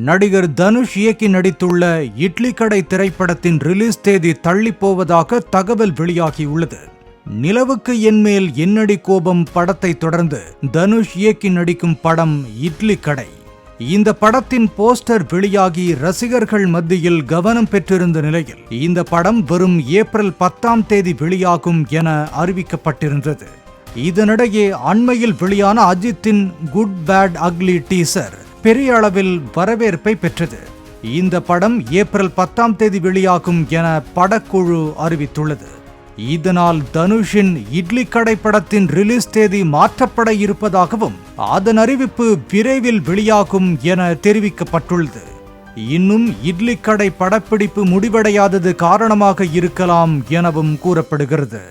நடிகர் தனுஷ் இயக்கி நடித்துள்ள இட்லி கடை திரைப்படத்தின் ரிலீஸ் தேதி தள்ளிப்போவதாக தகவல் வெளியாகியுள்ளது. நிலவுக்கு என்மேல் என்னடி கோபம் படத்தை தொடர்ந்து தனுஷ் இயக்கி நடிக்கும் படம் இட்லி கடை. இந்த படத்தின் போஸ்டர் வெளியாகி ரசிகர்கள் மத்தியில் கவனம் பெற்றிருந்த நிலையில் இந்த படம் வரும் ஏப்ரல் 10ஆம் தேதி வெளியாகும் என அறிவிக்கப்பட்டிருந்தது. இதனிடையே அண்மையில் வெளியான அஜித்தின் குட் பேட் அக்லி டீசர் பெரிய அளவில் வரவேற்பை பெற்றது. இந்த படம் ஏப்ரல் 10ஆம் தேதி வெளியாகும் என படக்குழு அறிவித்துள்ளது. இதனால் தனுஷின் இட்லி கடை படத்தின் ரிலீஸ் தேதி மாற்றப்பட இருப்பதாகவும் அதன் அறிவிப்பு விரைவில் வெளியாகும் என தெரிவிக்கப்பட்டுள்ளது. இன்னும் இட்லி கடை படப்பிடிப்பு முடிவடையாதது காரணமாக இருக்கலாம் எனவும் கூறப்படுகிறது.